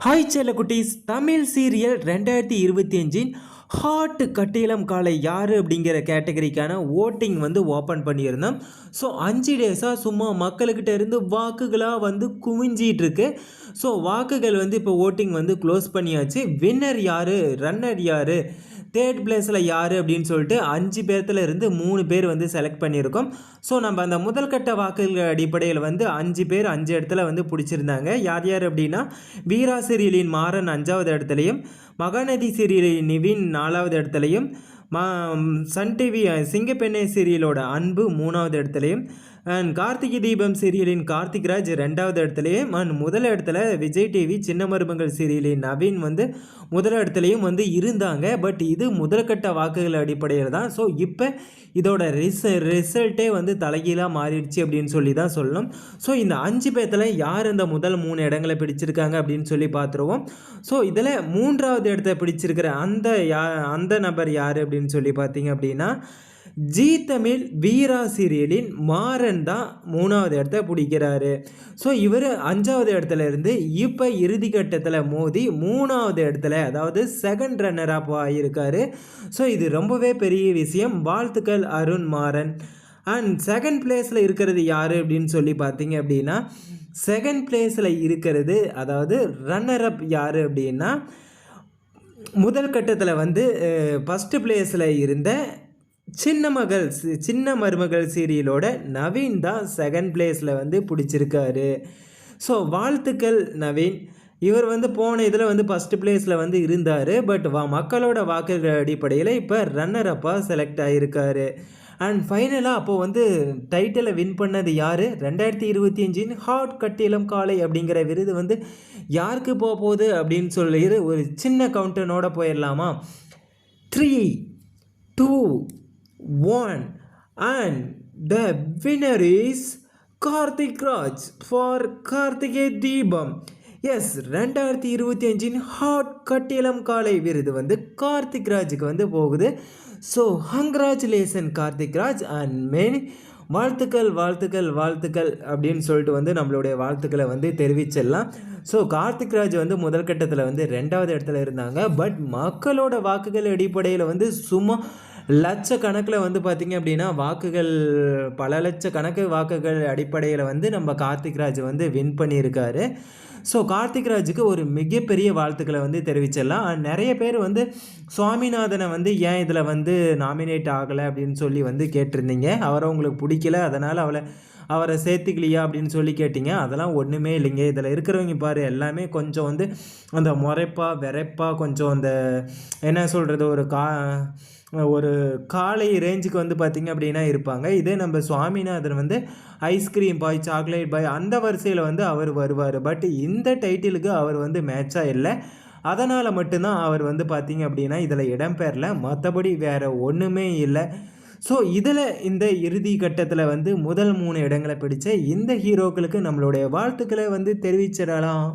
Hi செல்ல குட்டீஸ், Tamil serial 2025 hot கட்டிலம் காலை யார் அப்படிங்கிற கேட்டகரிக்கான ஓட்டிங் வந்து ஓப்பன் பண்ணியிருந்தோம். ஸோ 5 டேஸாக சும்மா மக்கள்கிட்ட இருந்து வாக்குகளாக வந்து குவிஞ்சிட்டு இருக்கு. ஸோ வாக்குகள் வந்து இப்போ ஓட்டிங் வந்து க்ளோஸ் பண்ணியாச்சு. வின்னர் யார், ரன்னர் யார், தேர்ட் பிளேஸில் யார் அப்படின்னு சொல்லிட்டு 5 பேர்த்துல இருந்து 3 பேர் வந்து செலக்ட் பண்ணியிருக்கோம். ஸோ நம்ம அந்த முதல் கட்ட வாக்குகள் அடிப்படையில் வந்து 5 பேர் 5 இடத்துல வந்து பிடிச்சிருந்தாங்க. யார் யார் அப்படின்னா, வீரா சீரியலின் மாறன் 5வது இடத்துலையும், மகாநதி சீரியலின் நிவின் 4வது இடத்துலையும், சன் டிவி சிங்கப்பெண்ணை சீரியலோட அன்பு 3வது இடத்துலையும், அண்ட் கார்த்திகை தீபம் சீரியலின் கார்த்திக்ராஜ் 2வது இடத்துலையும், அண்ட் முதல் இடத்துல விஜய் டிவி சின்ன மருமகள் சீரியலின் நவீன் வந்து முதல் இடத்துலையும் வந்து இருந்தாங்க. பட் இது முதல்கட்ட வாக்குகள் அடிப்படையில் தான். ஸோ இப்போ இதோட ரிசல்ட்டே வந்து தலைகீழாக மாறிடுச்சு அப்படின்னு சொல்லி தான் சொல்லணும். ஸோ இந்த 5 பேர்த்தில் யார் இந்த முதல் 3 இடங்களை பிடிச்சிருக்காங்க அப்படின்னு சொல்லி பார்த்துருவோம். ஸோ இதில் 3வது இடத்த பிடிச்சிருக்கிற அந்த நபர் யார் அப்படின்னு சொல்லி பார்த்தீங்க அப்படின்னா, ஜி தமிழ் வீரா சீரியலின் மாறன் தான் 3வது இடத்த பிடிக்கிறாரு. ஸோ இவர் 5வது இடத்துல இருந்து இப்போ இறுதிக்கட்டத்தில் மோதி 3வது இடத்துல, அதாவது செகண்ட் ரன்னராக ஆகியிருக்காரு. ஸோ இது ரொம்பவே பெரிய விஷயம். வாழ்த்துக்கள் அருண் மாறன். அண்ட் செகண்ட் பிளேஸில் இருக்கிறது யார் அப்படின்னு சொல்லி பார்த்தீங்க அப்படின்னா, செகண்ட் பிளேஸில் இருக்கிறது, அதாவது ரன்னர் அப் யார் அப்படின்னா, முதல் கட்டத்தில் வந்து ஃபஸ்ட்டு பிளேஸில் இருந்த சின்ன மருமகள் சீரியலோட நவீன் தான் செகண்ட் பிளேஸில் வந்து பிடிச்சிருக்காரு. ஸோ வாழ்த்துக்கள் நவீன். இவர் வந்து போன இதில் வந்து ஃபஸ்ட்டு பிளேஸில் வந்து இருந்தார். பட் மக்களோட வாக்குகள் அடிப்படையில் இப்போ ரன்னர் அப்பாக செலக்ட் ஆகியிருக்காரு. அண்ட் ஃபைனலாக அப்போது வந்து டைட்டிலை வின் பண்ணது யார், 2025 ஹாட் கட்டிலம் காலை அப்படிங்கிற விருது வந்து யாருக்கு போக போகுது அப்படின்னு சொல்லி ஒரு சின்ன கவுண்டனோட போயிடலாமா? 3, 2, 1 and the winner is Karthik Raj for Karthigai Deepam. S, 2025 hot கட்டிலம் காலை விருது வந்து கார்த்திக் ராஜுக்கு வந்து போகுது. So congratulation Karthik Raj and many வாழ்த்துக்கள் வாழ்த்துக்கள் வாழ்த்துக்கள் அப்படின்னு சொல்லிட்டு வந்து நம்மளுடைய வாழ்த்துக்களை வந்து தெரிவிச்சிடலாம். ஸோ கார்த்திக் ராஜ் வந்து முதல் கட்டத்தில் வந்து 2வது இடத்துல இருந்தாங்க. பட் மக்களோட வாக்குகள் அடிப்படையில் வந்து சும்மா லட்சக்கணக்கில் வந்து பார்த்திங்க அப்படின்னா வாக்குகள், பல லட்சக்கணக்கு வாக்குகள் அடிப்படையில் வந்து நம்ம கார்த்திக் ராஜ் வந்து வின் பண்ணியிருக்காரு. ஸோ கார்த்திக் ராஜுக்கு ஒரு மிகப்பெரிய வாழ்த்துக்களை வந்து தெரிவிச்சிடலாம். நிறைய பேர் வந்து சுவாமிநாதனை வந்து ஏன் இதில் வந்து நாமினேட் ஆகலை அப்படின்னு சொல்லி வந்து கேட்டிருந்தீங்க. அவரை உங்களுக்கு பிடிக்கல, அதனால் அவரை சேர்த்துக்கலையா அப்படின்னு சொல்லி கேட்டிங்க. அதெல்லாம் ஒன்றுமே இல்லைங்க. இதில் இருக்கிறவங்க பாரு எல்லாமே கொஞ்சம் வந்து அந்த வெறைப்பாக கொஞ்சம் அந்த என்ன சொல்கிறது, ஒரு காலை ரேஞ்சுக்கு வந்து பார்த்திங்க அப்படின்னா இருப்பாங்க. இதே நம்ம சுவாமிநாதன் வந்து ஐஸ்கிரீம் பாய், சாக்லேட் பாய் அந்த வரிசையில் வந்து அவர் வருவார். பட் இந்த டைட்டிலுக்கு அவர் வந்து மேட்சாக இல்லை. அதனால் மட்டும்தான் அவர் வந்து பார்த்திங்க அப்படின்னா இதில் இடம்பெறல. மற்றபடி வேறு ஒன்றுமே இல்லை. ஸோ இதில் இந்த இறுதி கட்டத்தில் வந்து முதல் 3 இடங்களை பிடிச்ச இந்த ஹீரோக்களுக்கு நம்மளுடைய வாழ்த்துக்களை வந்து தெரிவிச்சிடலாம்.